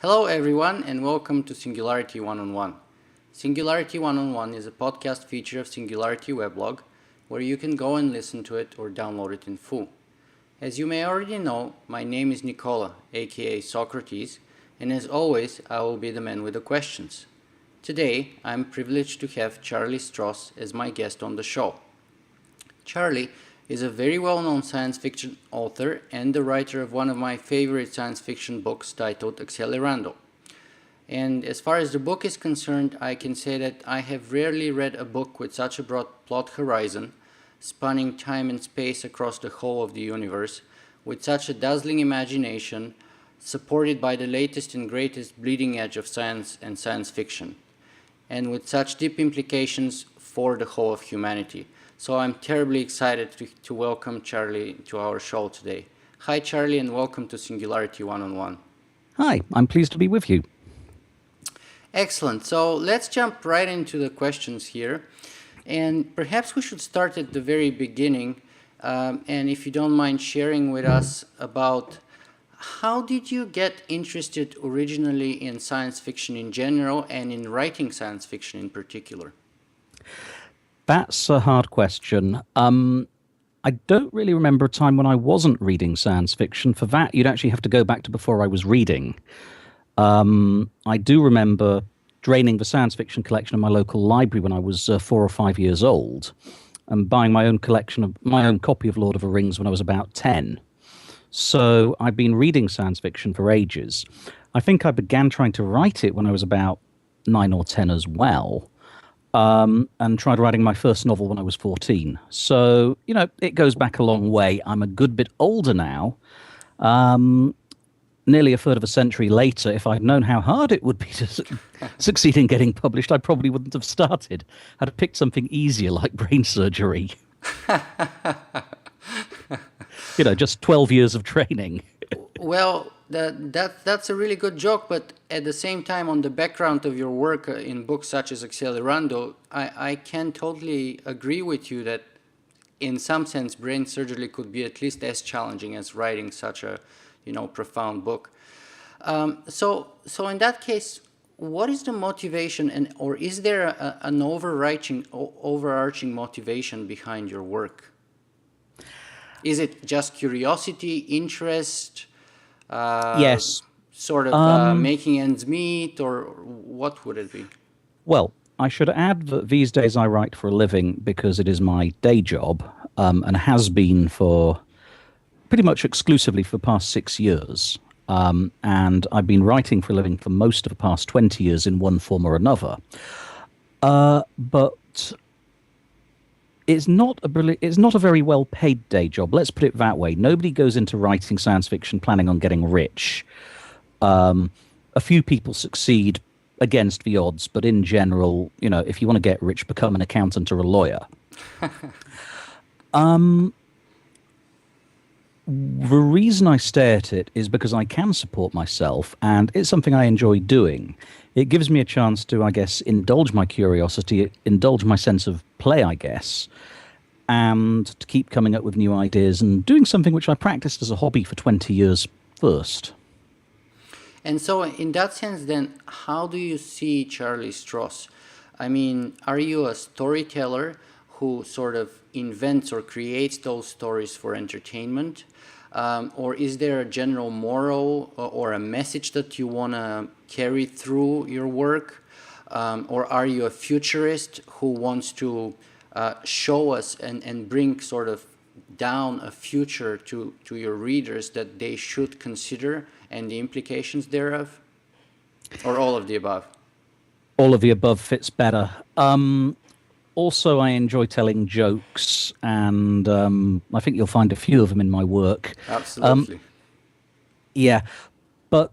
Hello, everyone, and welcome to Singularity One-on-One. Singularity One-on-One is a podcast feature of Singularity weblog, where you can go and listen to it or download it in full. As you may already know, my name is Nicola, aka Socrates, and as always, I will be the man with the questions. Today, I'm privileged to have Charles Stross as my guest on the show. Charlie is a very well-known science fiction author and the writer of one of my favorite science fiction books titled Accelerando. And as far as the book is concerned, I can say that I have rarely read a book with such a broad plot horizon, spanning time and space across the whole of the universe, with such a dazzling imagination, supported by the latest and greatest bleeding edge of science and science fiction, and with such deep implications for the whole of humanity. So I'm terribly excited to welcome Charlie to our show today. Hi, Charlie, and welcome to Singularity One-on-One. Hi, I'm pleased to be with you. Excellent. So let's jump right into the questions here. And perhaps we should start at the very beginning. And if you don't mind sharing with us about how did you get interested originally in science fiction in general and in writing science fiction in particular? That's a hard question. I don't really remember a time when I wasn't reading science fiction. For that, you'd actually have to go back to before I was reading. I do remember draining the science fiction collection in my local library when I was 4 or 5 years old, and buying my own copy of Lord of the Rings when I was about 10. So I've been reading science fiction for ages. I think I began trying to write it when I was about 9 or 10 as well, and tried writing my first novel when I was 14. So, it goes back a long way. I'm a good bit older now. Nearly a third of a century later, if I'd known how hard it would be to succeed in getting published, I probably wouldn't have started. I'd have picked something easier like brain surgery. Just 12 years of training. Well, that's a really good joke, but at the same time, on the background of your work in books such as Accelerando, I can totally agree with you that in some sense, brain surgery could be at least as challenging as writing such a profound book. So in that case, what is the motivation, or is there an overarching motivation behind your work? Is it just curiosity, interest? Yes. Sort of making ends meet, or what would it be? Well, I should add that these days I write for a living because it is my day job, and has been for pretty much exclusively for the past 6 years. And I've been writing for a living for most of the past 20 years in one form or another. But it's not a very well-paid day job. Let's put it that way. Nobody goes into writing science fiction planning on getting rich. A few people succeed against the odds, but in general, if you want to get rich, become an accountant or a lawyer. The reason I stay at it is because I can support myself, and it's something I enjoy doing. It gives me a chance to, I guess, indulge my curiosity, indulge my sense of play, I guess, and to keep coming up with new ideas and doing something which I practiced as a hobby for 20 years first. And so in that sense, then, how do you see Charlie Stross? I mean, are you a storyteller who sort of invents or creates those stories for entertainment? Or is there a general moral or a message that you want to carry through your work? Or are you a futurist who wants to show us and bring sort of down a future to your readers that they should consider and the implications thereof? Or all of the above? All of the above fits better. Also, I enjoy telling jokes, and I think you'll find a few of them in my work. Absolutely. Yeah, but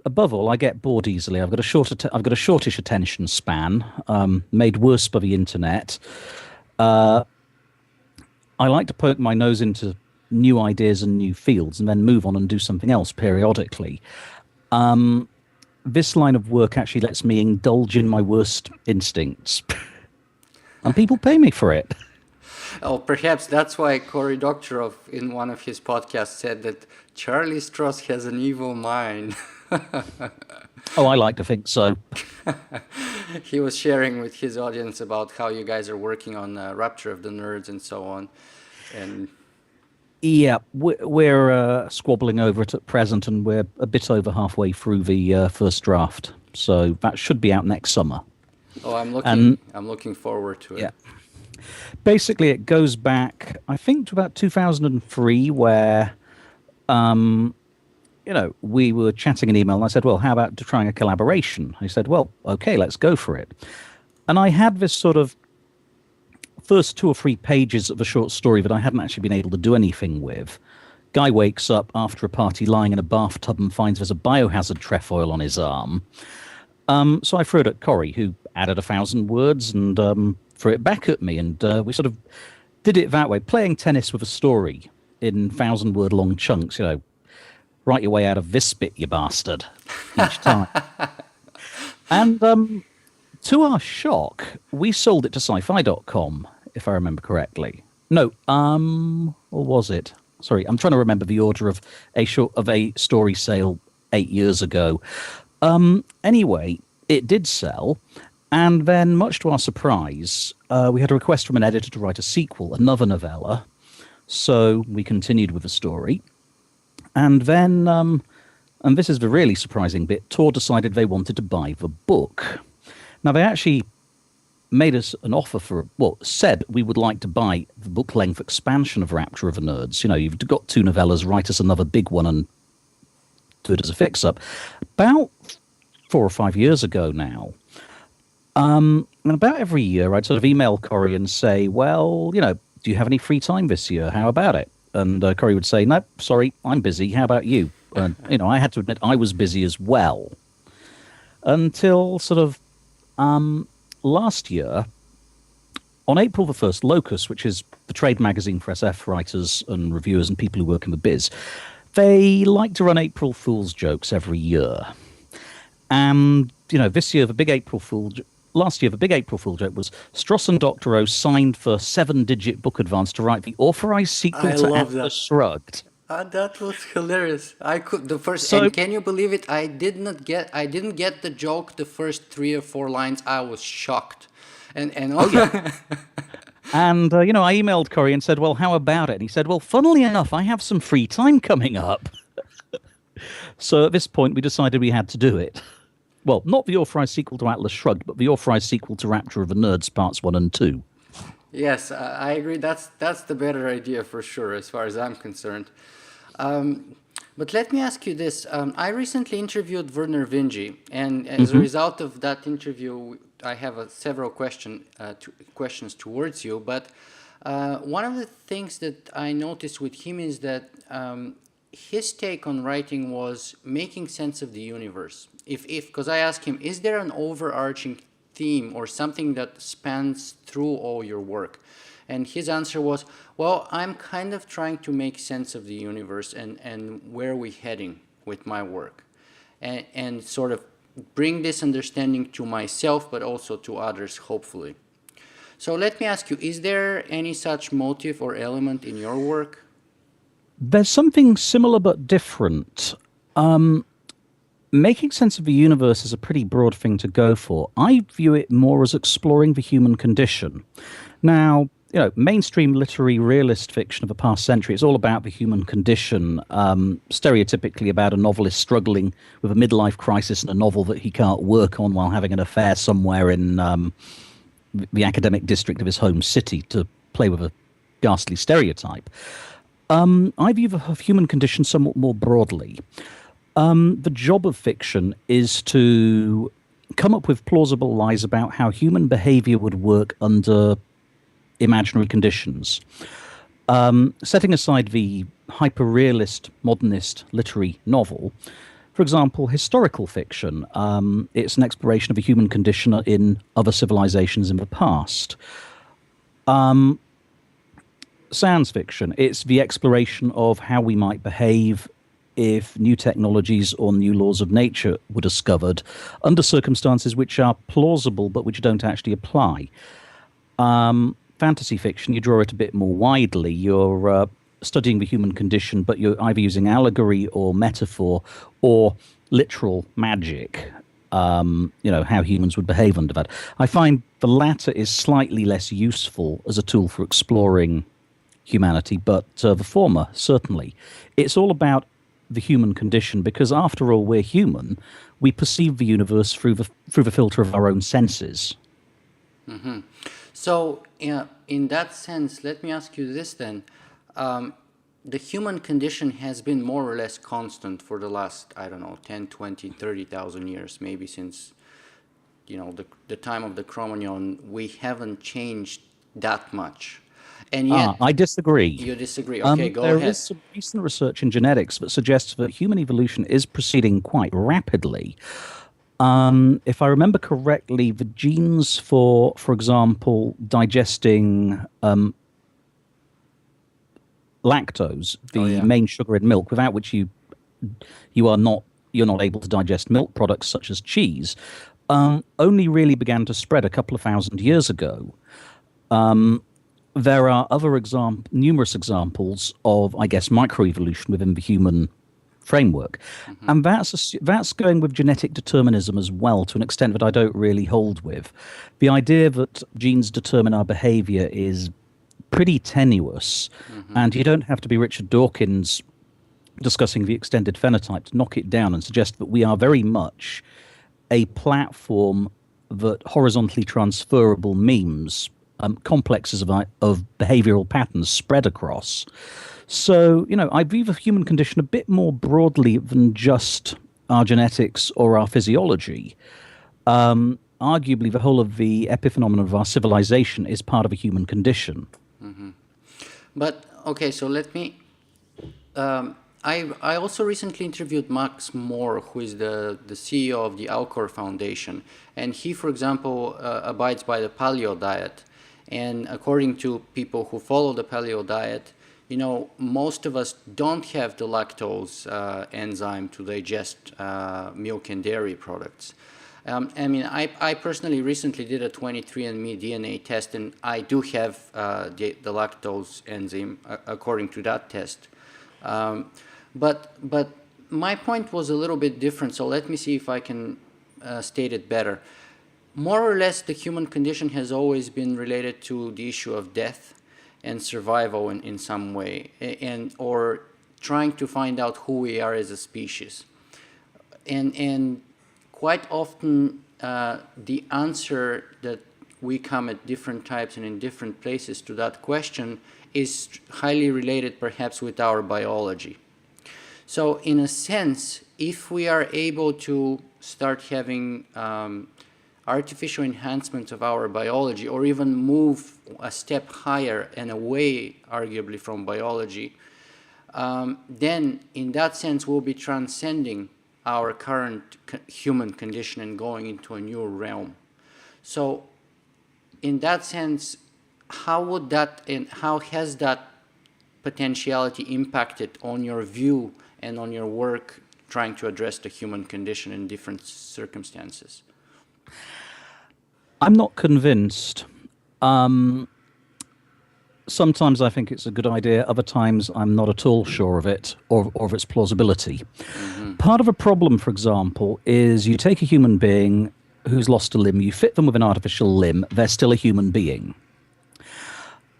above all, I get bored easily. I've got a shortish attention span, made worse by the internet. I like to poke my nose into new ideas and new fields, and then move on and do something else periodically. This line of work actually lets me indulge in my worst instincts. And people pay me for it. Oh, perhaps that's why Cory Doctorow, in one of his podcasts, said that Charlie Stross has an evil mind. Oh, I like to think so. He was sharing with his audience about how you guys are working on Rapture of the Nerds and so on. And Yeah, we're squabbling over it at present, and we're a bit over halfway through the first draft. So that should be out next summer. oh, And I'm looking forward to it. yeah, basically it goes back, I think, to about 2003, where we were chatting in email, and I said, well, how about trying a collaboration? He said, well, okay, let's go for it. And I had this sort of first 2 or 3 pages of a short story that I hadn't actually been able to do anything with. Guy wakes up after a party lying in a bathtub and finds there's a biohazard trefoil on his arm. So I threw it at Corey, who added 1,000 words and threw it back at me. And we sort of did it that way, playing tennis with a story in 1,000-word long chunks, write your way out of this bit, you bastard, each time. And to our shock, we sold it to sci-fi.com, if I remember correctly. No, or was it? Sorry, I'm trying to remember the order of a story sale 8 years ago. Anyway, it did sell, and then, much to our surprise, we had a request from an editor to write a sequel, another novella. So we continued with the story. And then, and this is the really surprising bit, Tor decided they wanted to buy the book. Now, they actually made us an offer said we would like to buy the book-length expansion of Rapture of the Nerds. You've got 2 novellas, write us another big one and do it as a fix-up. About 4 or 5 years ago now, and about every year, I'd sort of email Corey and say, well, do you have any free time this year? How about it? And Corey would say, no, sorry, I'm busy. How about you? And, I had to admit I was busy as well. Until sort of last year, on April the 1st, Locus, which is the trade magazine for SF writers and reviewers and people who work in the biz, they like to run April Fool's jokes every year. And, this year, last year, the big April Fool joke was Stross and Dr. O signed for 7-digit book advance to write the authorized sequel to Atlas Shrugged. That was hilarious. And can you believe it? I didn't get the joke the first 3 or 4 lines. I was shocked. And yeah. And, I emailed Corey and said, well, how about it? And he said, well, funnily enough, I have some free time coming up. So at this point, we decided we had to do it. Well, not the authorized sequel to Atlas Shrugged, but the authorized sequel to Rapture of the Nerds Parts 1 and 2. Yes, I agree. That's the better idea for sure, as far as I'm concerned. But let me ask you this. I recently interviewed Werner Vinge, and as a result of that interview, I have several questions towards you. But one of the things that I noticed with him is that his take on writing was making sense of the universe. Because I asked him, is there an overarching theme or something that spans through all your work? And his answer was, well, I'm kind of trying to make sense of the universe and where we're heading with my work, and sort of bring this understanding to myself, but also to others, hopefully. So let me ask you, is there any such motive or element in your work? There's something similar but different. Making sense of the universe is a pretty broad thing to go for. I view it more as exploring the human condition. Now, mainstream literary realist fiction of the past century, it's all about the human condition, stereotypically about a novelist struggling with a midlife crisis and a novel that he can't work on while having an affair somewhere in the academic district of his home city, to play with a ghastly stereotype. I view the human condition somewhat more broadly. The job of fiction is to come up with plausible lies about how human behavior would work under imaginary conditions. Setting aside the hyper-realist, modernist literary novel, for example, historical fiction, it's an exploration of the human condition in other civilizations in the past. Science fiction, it's the exploration of how we might behave if new technologies or new laws of nature were discovered under circumstances which are plausible but which don't actually apply. Fantasy fiction, you draw it a bit more widely. You're studying the human condition, but you're either using allegory or metaphor or literal magic, how humans would behave under that. I find the latter is slightly less useful as a tool for exploring humanity, but the former, certainly. It's all about the human condition because, after all, we're human. We perceive the universe through the filter of our own senses. So, in that sense, let me ask you this then. The human condition has been more or less constant for the last, I don't know, 10, 20, 30,000 years, maybe since, the time of the Cro-Magnon. We haven't changed that much. And yet, I disagree. You disagree. Okay, go ahead. There is some recent research in genetics that suggests that human evolution is proceeding quite rapidly. If I remember correctly, the genes for example, digesting lactose, the main sugar in milk, without which you're not able to digest milk products such as cheese, only really began to spread a couple of thousand years ago. There are numerous examples of, I guess, microevolution within the human framework, and that's going with genetic determinism as well, to an extent that I don't really hold with. The idea that genes determine our behavior is pretty tenuous, and you don't have to be Richard Dawkins discussing the extended phenotype to knock it down and suggest that we are very much a platform that horizontally transferable memes, complexes of behavioral patterns spread across. So, I view the human condition a bit more broadly than just our genetics or our physiology. Arguably, the whole of the epiphenomenon of our civilization is part of a human condition. But, okay, so let me... I also recently interviewed Max Moore, who is the CEO of the Alcor Foundation, and he, for example, abides by the paleo diet. And according to people who follow the paleo diet, most of us don't have the lactose enzyme to digest milk and dairy products. I personally recently did a 23andMe DNA test, and I do have the lactose enzyme according to that test. But my point was a little bit different, so let me see if I can state it better. More or less, the human condition has always been related to the issue of death and survival in some way, or trying to find out who we are as a species. And quite often, the answer that we come at different types and in different places to that question is highly related perhaps with our biology. So in a sense, if we are able to start having artificial enhancement of our biology, or even move a step higher and away, arguably, from biology, then in that sense we'll be transcending our current human condition and going into a new realm. So in that sense, how would that and how has that potentiality impacted on your view and on your work trying to address the human condition in different circumstances? I'm not convinced. Sometimes I think it's a good idea. Other times I'm not at all sure of it or of its plausibility. Part of a problem, for example, is you take a human being who's lost a limb, you fit them with an artificial limb, they're still a human being.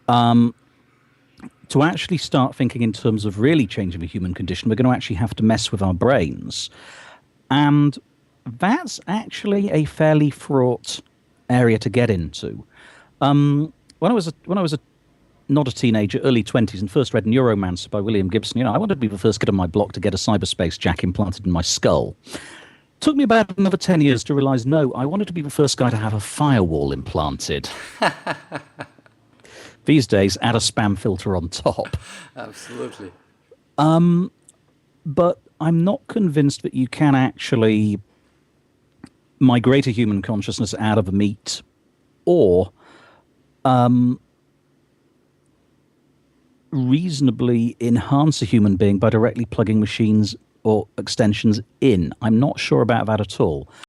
To actually start thinking in terms of really changing the human condition, we're going to actually have to mess with our brains. And that's actually a fairly fraught area to get into. When I was not a teenager, early 20s, and first read Neuromancer by William Gibson, I wanted to be the first kid on my block to get a cyberspace jack implanted in my skull. Took me about another 10 years to realize, no, I wanted to be the first guy to have a firewall implanted. These days, add a spam filter on top. Absolutely. But I'm not convinced that you can actually migrate a human consciousness out of a meat or reasonably enhance a human being by directly plugging machines or extensions in. I'm not sure about that at all.